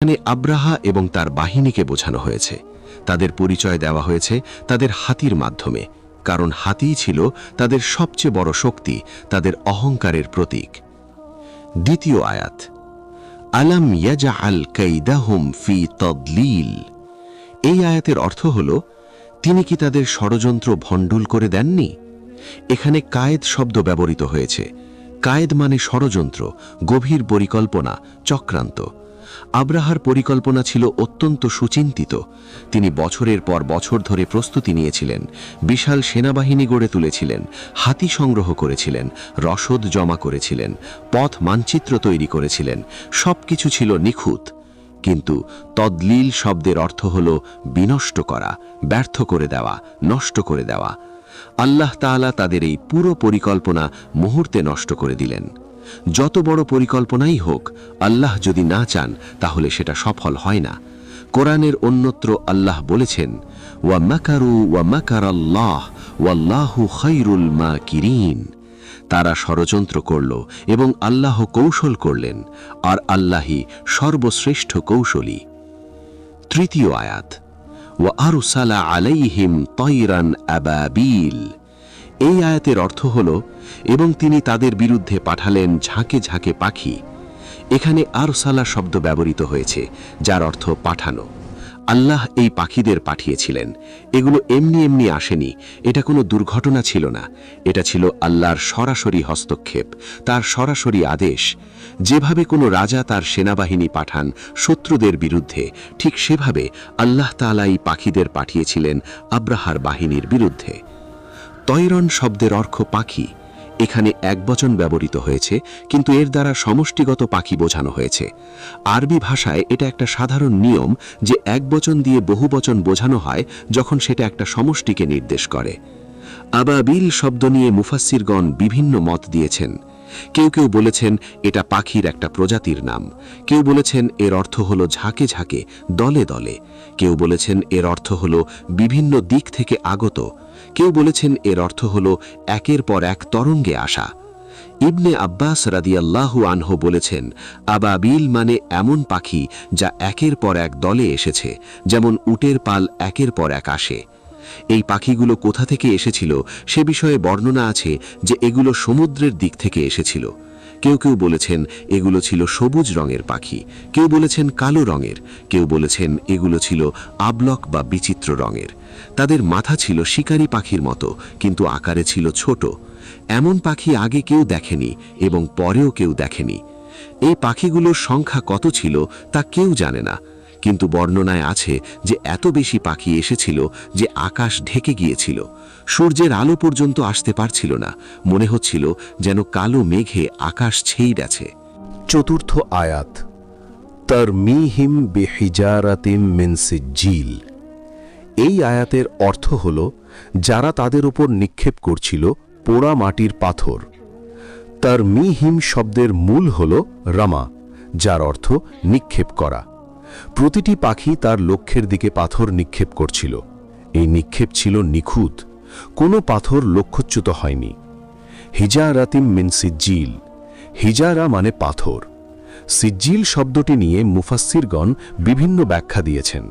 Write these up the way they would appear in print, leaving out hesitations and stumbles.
এখানে আব্রাহা এবং তার বাহিনীকে বোঝানো হয়েছে। তাদের পরিচয় দেওয়া হয়েছে তাদের হাতির মাধ্যমে, কারণ হাতিই ছিল তাদের সবচেয়ে বড় শক্তি, তাদের অহংকারের প্রতীক। দ্বিতীয় আয়াত, আলাম ইয়াজআল কাইদাহুম ফি তাদলিল। এই আয়াতের অর্থ হল, তিনি কি তাদের ষড়যন্ত্র ভণ্ডুল করে দেননি? এখানে কায়েদ শব্দ ব্যবহৃত হয়েছে। কায়েদ মানে ষড়যন্ত্র, গভীর পরিকল্পনা, চক্রান্ত। আব্রাহার পরিকল্পনা ছিল অত্যন্ত সুচিন্তিত। তিনি বছরের পর বছর ধরে প্রস্তুতি নিয়েছিলেন, বিশাল সেনাবাহিনী গড়ে তুলেছিলেন, হাতি সংগ্রহ করেছিলেন, রসদ জমা করেছিলেন, পথ মানচিত্র তৈরি করেছিলেন। সবকিছু ছিল নিখুঁত। কিন্তু তদলিল শব্দের অর্থ হল বিনষ্ট করা, ব্যর্থ করে দেওয়া, নষ্ট করে দেওয়া। আল্লাহ তাআলা তাদের এই পুরো পরিকল্পনা মুহূর্তে নষ্ট করে দিলেন। যত বড় পরিকল্পনাই হোক, আল্লাহ যদি না চান তাহলে সেটা সফল হয় না। কোরআনের অন্যত্র আল্লাহ বলেছেন, ওয়া মাকারু ওয়া মাকারাল্লাহ ওয়াল্লাহু খায়রুল মাকিরিন। তারা ষড়যন্ত্র করল এবং আল্লাহ কৌশল করলেন, আর আল্লাহই সর্বশ্রেষ্ঠ কৌশলী। তৃতীয় আয়াত, ওয়া আরসালা আলাইহিম তায়রান আবাবিল। এই আয়াতের অর্থ হল, এবং তিনি তাদের বিরুদ্ধে পাঠালেন ঝাঁকে ঝাঁকে পাখি। এখানে আরসালা শব্দ ব্যবহৃত হয়েছে, যার অর্থ পাঠানো। আল্লাহ এই পাখিদের পাঠিয়েছিলেন। এগুলো এমনি এমনি আসেনি, এটা কোনো দুর্ঘটনা ছিল না। এটা ছিল আল্লাহর সরাসরি হস্তক্ষেপ, তার সরাসরি আদেশ। যেভাবে কোনো রাজা তার সেনাবাহিনী পাঠান শত্রুদের বিরুদ্ধে, ঠিক সেভাবে আল্লাহ তাআলা এই পাখিদের পাঠিয়েছিলেন আব্রাহার বাহিনীর বিরুদ্ধে। তয়রন শব্দের অর্থ পাখি। এখানে একবচন ব্যবহৃত হয়েছে, কিন্তু এর দ্বারা সমষ্টিগত পাখি বোঝানো হয়েছে। আরবি ভাষায় এটা একটা সাধারণ নিয়ম যে একবচন দিয়ে বহুবচন বোঝানো হয় যখন সেটা একটা সমষ্টিকে নির্দেশ করে। আবাবিল শব্দ নিয়ে মুফাসসিরগণ বিভিন্ন মত দিয়েছেন। কেউ কেউ বলেছেন এটা পাখির একটা প্রজাতির নাম। কেউ বলেছেন এর অর্থ হলো ঝাঁকে ঝাঁকে, দলে দলে। কেউ বলেছেন এর অর্থ হলো বিভিন্ন দিক থেকে আগত। কেউ বলেছেন এর অর্থ হলো একের পর এক তরঙ্গে আসা। ইবনে আব্বাস রাদিয়াল্লাহু আনহু বলেছেন, আবাবিল মানে এমন পাখি যা একের পর এক দলে এসেছে, যেমন উটের পাল একের পর এক আসে। এই পাখিগুলো কোথা থেকে এসেছিল সে বিষয়ে বর্ণনা আছে যে এগুলো সমুদ্রের দিক থেকে এসেছিল। কেউ কেউ বলেছেন এগুলো ছিল সবুজ রঙের পাখি, কেউ বলেছেন কালো রঙের, কেউ বলেছেন এগুলো ছিল আবলক বা বিচিত্র রঙের। তাদের মাথা ছিল শিকারী পাখির মতো, কিন্তু আকারে ছিল ছোট। এমন পাখি আগে কেউ দেখেনি এবং পরেও কেউ দেখেনি। এই পাখিগুলোর সংখ্যা কত ছিল তা কেউ জানে না, কিন্তু বর্ণনায় আছে যে এত বেশি পাখি এসেছিল যে আকাশ ঢেকে গিয়েছিল। সূর্যের আলো পর্যন্ত আসতে পারছিল না, মনে হচ্ছিল যেন কালো মেঘে আকাশ ছেয়ে গেছে। চতুর্থ আয়াত, তারমিহিম বিহিজারাতিম মিন সিজ্জিল। এই আয়াতের অর্থ হল, যারা তাদের উপর নিক্ষেপ করছিল পোড়া মাটির পাথর। তারমিহিম শব্দের মূল হল রামা, যার অর্থ নিক্ষেপ করা। প্রতিটি পাখি তার লক্ষ্যের দিকে পাথর নিক্ষেপ করছিল। এই নিক্ষেপ ছিল নিখুঁত, কোনো পাথর লক্ষ্যচ্যুত হয়নি। হিজারাতিম মিন সিজ্জিল। হিজারা মানে পাথর। সিজ্জিল শব্দটি নিয়ে মুফাসসিরগণ বিভিন্ন ব্যাখ্যা দিয়েছেন।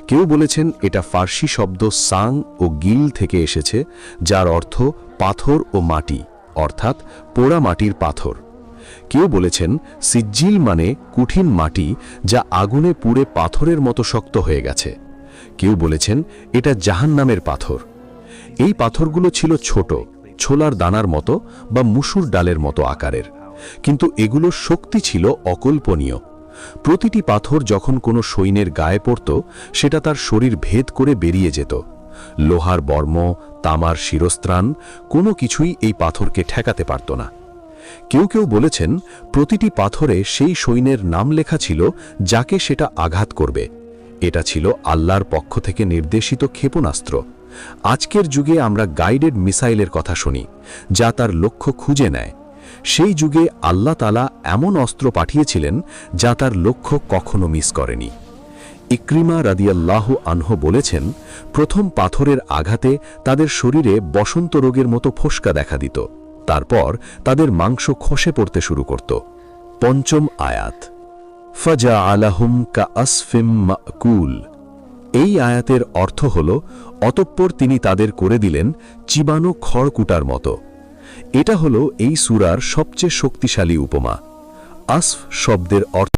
কেউ বলেছেন এটা ফার্সি শব্দ সাং ও গিল থেকে এসেছে, যার অর্থ পাথর ও মাটি, অর্থাৎ পোড়া মাটির পাথর। কেউ বলেছেন সিজ্জিল মানে কঠিন মাটি যা আগুনে পুড়ে পাথরের মতো শক্ত হয়ে গেছে। কেউ বলেছেন এটা জাহান্নামের পাথর। এই পাথরগুলো ছিল ছোট, ছোলার দানার মতো বা মুসুর ডালের মতো আকারের, কিন্তু এগুলোর শক্তি ছিল অকল্পনীয়। প্রতিটি পাথর যখন কোনো সৈন্যের গায়ে পড়ত, সেটা তার শরীর ভেদ করে বেরিয়ে যেত। লোহার বর্ম, তামার শিরস্ত্রাণ, কোনো কিছুই এই পাথরকে ঠেকাতে পারত না। কেউ কেউ বলেছেন প্রতিটি পাথরে সেই সৈন্যের নাম লেখা ছিল যাকে সেটা আঘাত করবে। এটা ছিল আল্লাহর পক্ষ থেকে নির্দেশিত ক্ষেপণাস্ত্র। আজকের যুগে আমরা গাইডেড মিসাইলের কথা শুনি, যা তার লক্ষ্য খুঁজে নেয়। সেই যুগে আল্লাহ তাআলা এমন অস্ত্র পাঠিয়েছিলেন যা তার লক্ষ্য কখনো মিস করেনি। ইকরিমা রাদিয়াল্লাহু আনহু বলেছেন, প্রথম পাথরের আঘাতে তাদের শরীরে বসন্ত রোগের মতো ফোস্কা দেখা দিত। তারপর তাদের মাংস খসে পড়তে শুরু করত। পঞ্চম আয়াত, ফাজা আলাহুম কা আসফিম মাকুল। এই আয়াতের অর্থ হল, অতঃপর তিনি তাদের করে দিলেন চিবানো খড়কুটার মতো। এটা হল এই সূরার সবচেয়ে শক্তিশালী উপমা। আসফ শব্দের অর্থ